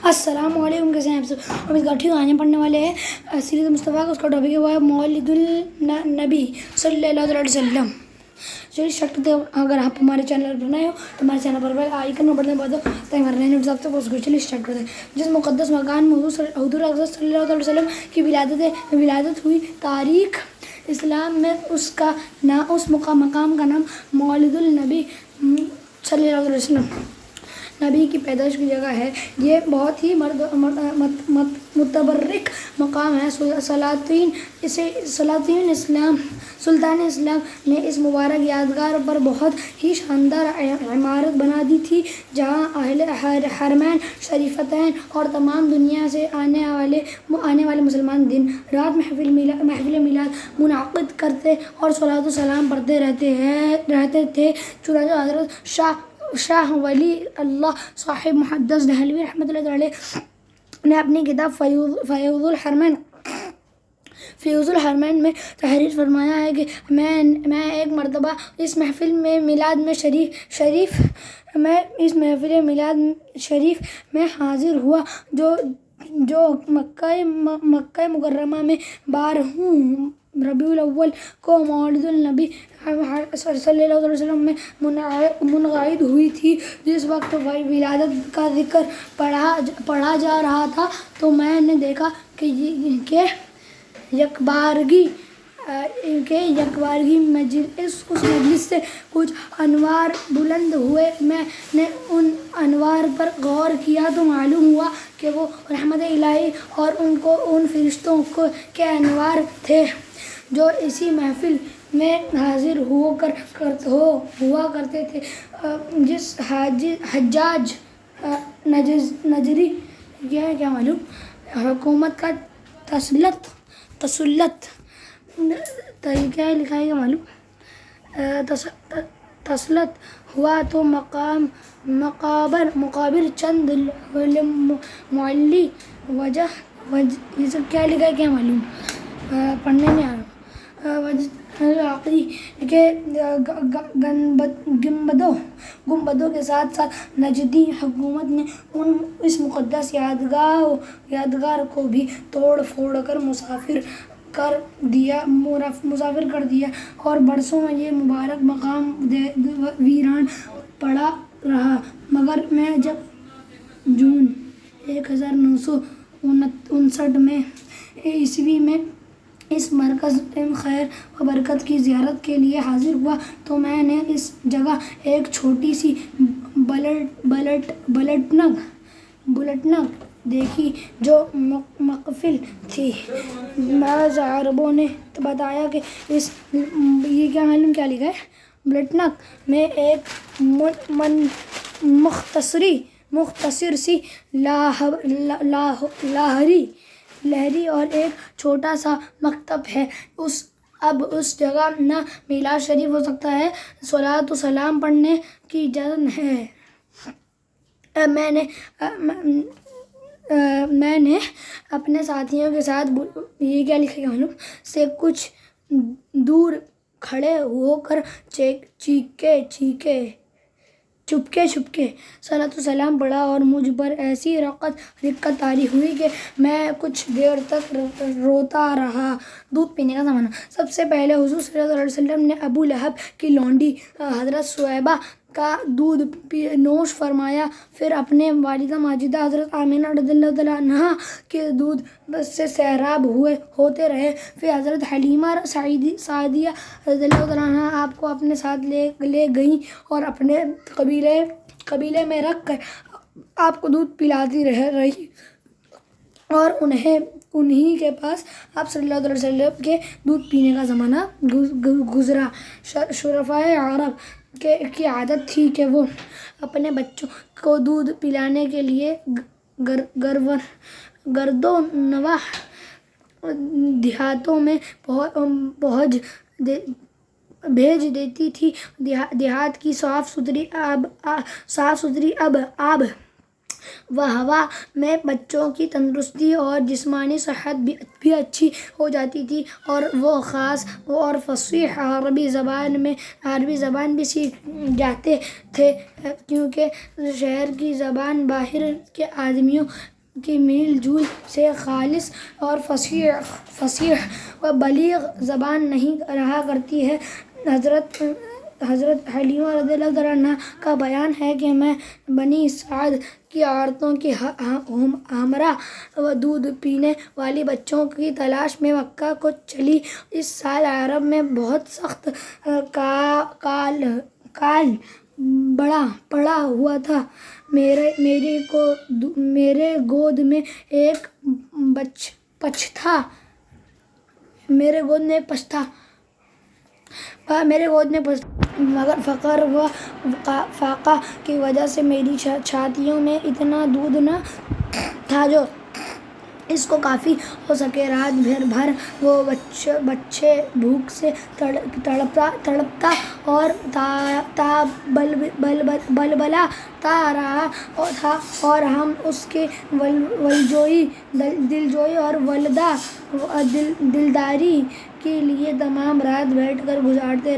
السلام علیکم، کیسے ہیں آپ سب؟ ہم اس گاٹھی کو آنے پڑھنے والے ہیں سیرت مصطفیٰ کا. اس کا ٹاپک ہے وہ ہے مولد النبی صلی اللہ علیہ وسلم. چلیے اسٹارٹ کرتے ہیں. اگر آپ ہمارے چینل پر نئے ہو تو ہمارے چینل پر آئیکن میں بٹن دبا دو تاکہ ہمارے نئے نوٹس آپ تک پہنچ. چلیے اسٹارٹ کرتے ہیں. جس مقدس مکان میں حضور اقدس صلی اللہ علیہ وسلم کی ولادت ہوئی، تاریخ اسلام میں اس مقام کا نام مولد النبی صلی اللہ علیہ وسلم، نبی کی پیدائش کی جگہ ہے. یہ بہت ہی متبرک مقام ہے. سلطان اسلام نے اس مبارک یادگار پر بہت ہی شاندار عمارت بنا دی تھی، جہاں اہل حرمین شریفتین اور تمام دنیا سے آنے والے مسلمان دن رات محفل میلاد منعقد کرتے اور صلاۃ و سلام پڑھتے رہتے تھے. چنانچہ حضرت شاہ ولی اللہ صاحب محدث دہلوی رحمۃ اللہ علیہ نے اپنی کتاب فیوض الحرمین میں تحریر فرمایا ہے کہ میں ایک مرتبہ اس محفل میلاد شریف میں حاضر ہوا جو مکہ مکرمہ میں 12 ربیع الاول کو مولد النبی صلی اللہ علیہ وسلم میں منعقد ہوئی تھی. جس وقت ولادت کا ذکر پڑھا جا رہا تھا تو میں نے دیکھا کہ یکبارگی اس مجلس سے کچھ انوار بلند ہوئے. میں نے ان انوار پر غور کیا تو معلوم ہوا کہ وہ رحمت الہی اور ان فرشتوں کے انوار تھے جو اسی محفل میں حاضر ہوا کرتے تھے. جس حجاج نجری کیا معلوم حکومت کا تسلط کیا لکھا ہے معلوم تسلط ہوا تو مقابر چند معلی وجہ یہ سب کیا لکھا ہے کیا معلوم، پڑھنے میں آ رہا. کے گنبدوں کے ساتھ نجدی حکومت نے اس مقدس یادگار کو بھی توڑ پھوڑ کر مسافر کر دیا اور برسوں میں یہ مبارک مقام ویران پڑا رہا. مگر میں جب جون 1959 عیسوی میں اس مرکز خیر و برکت کی زیارت کے لیے حاضر ہوا تو میں نے اس جگہ ایک چھوٹی سی بلٹنگ دیکھی جو مقفل تھی. بعض عربوں نے بتایا کہ یہ کیا معلوم کیا لکھا ہے بلٹنگ میں ایک مختصر سی لہری اور ایک چھوٹا سا مکتب ہے. اب اس جگہ نہ میلاد شریف ہو سکتا ہے، صلاۃ و سلام پڑھنے کی اجازت ہے. میں نے اپنے ساتھیوں کے ساتھ یہ کیا لکھا ہے سے کچھ دور کھڑے ہو کر چپکے صلاۃ و سلام پڑھا اور مجھ پر ایسی رقت طاری ہوئی کہ میں کچھ دیر تک روتا رہا. دودھ پینے کا زمانہ. سب سے پہلے حضور صلی اللہ علیہ وسلم نے ابو لہب کی لونڈی حضرت سویبہ کا دودھ نوش فرمایا. پھر اپنے والدہ ماجدہ حضرت آمنہ رضی اللہ تعالیٰ عنہا کے دودھ سے سیراب ہوتے رہے. پھر حضرت حلیمہ سعدیہ رضی اللہ تعالیٰ عنہا آپ کو اپنے ساتھ لے گئیں اور اپنے قبیلے میں رکھ کر آپ کو دودھ پلاتی رہی اور انہی کے پاس آپ صلی اللہ علیہ وسلم کے دودھ پینے کا زمانہ گزرا. شرفائے عرب کی عادت تھی کہ وہ اپنے بچوں کو دودھ پلانے کے لیے گرد و نواح دیہاتوں میں بھیج دیتی تھی. دیہات کی صاف ستھری آب و ہوا میں بچوں کی تندرستی اور جسمانی صحت بھی اچھی ہو جاتی تھی اور وہ خاص اور فصیح عربی زبان بھی سیکھ جاتے تھے، کیونکہ شہر کی زبان باہر کے آدمیوں کی میل جول سے خالص اور فصیح و بلیغ زبان نہیں رہا کرتی ہے۔ حضرت حلیمہ رضی اللہ تعالیٰ عنہ کا بیان ہے کہ میں بنی سعد کی عورتوں کے ہمراہ و دودھ پینے والی بچوں کی تلاش میں مکہ کو چلی۔ اس سال عرب میں بہت سخت کال پڑا ہوا تھا۔ میرے گود میں ایک بچہ تھا۔ مگر فقر و فاقہ کی وجہ سے میری چھاتیوں میں اتنا دودھ نہ تھا جو اس کو کافی ہو سکے۔ رات بھر وہ بچے بھوک سے تڑپتا اور بلبلاتا رہا تھا اور ہم اس کی دلجوئی اور دلداری کے لیے تمام رات بیٹھ کر گزارتے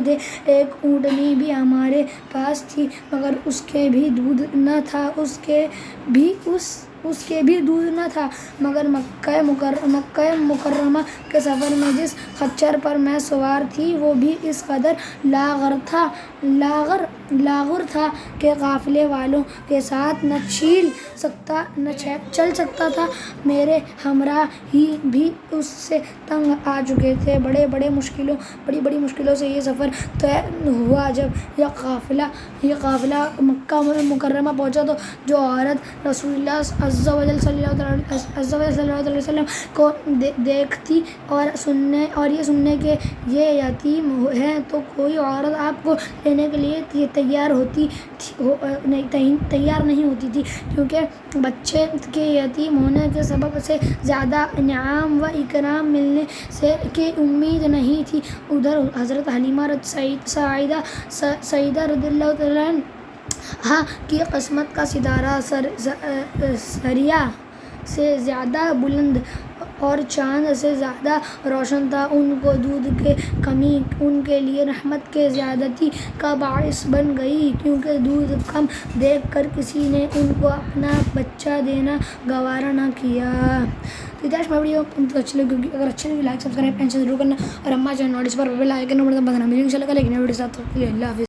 تھے۔ ایک اونٹنی بھی ہمارے پاس تھی مگر اس کے بھی دودھ نہ تھا مگر مکہ مکرمہ کے سفر میں جس خچر پر میں سوار تھی وہ بھی اس قدر لاغر تھا کہ قافلے والوں کے ساتھ نہ چل سکتا تھا۔ میرے ہمراہ ہی بھی اس سے تنگ آ چکے تھے۔ بڑی مشکلوں سے یہ سفر طے ہوا۔ جب یہ قافلہ مکہ مکرمہ پہنچا تو جو عورت رسول اللہ عز و جل صلی اللہ علیہ وسلم کو دیکھتی اور یہ سننے کہ یہ یتیم ہیں تو کوئی عورت آپ کو لینے کے لیے تیار نہیں ہوتی تھی، کیونکہ بچے کے یتیم ہونے کے سبب سے زیادہ انعام و اکرام ملنے کی امید نہیں تھی۔ ادھر حضرت حلیمہ سعیدہ رضی اللہ تعالیٰ عنہا کی قسمت کا ستارہ سریا سے زیادہ بلند اور چاند سے زیادہ روشن تھا۔ ان کو دودھ کی کمی ان کے لیے رحمت کی زیادتی کا باعث بن گئی، کیونکہ دودھ کم دیکھ کر کسی نے ان کو اپنا بچہ دینا گوارا نہ کیا۔ ویڈیو اچھی لگی، اگر اچھی لگی لائک سبسکرائب ضرور کرنا اور اماں چینل نوٹس پر بیل آئیکن بٹن دبانا۔ ملیں گے انشاءاللہ کل ایک نئے ویڈیو کے ساتھ۔ اللہ حافظ۔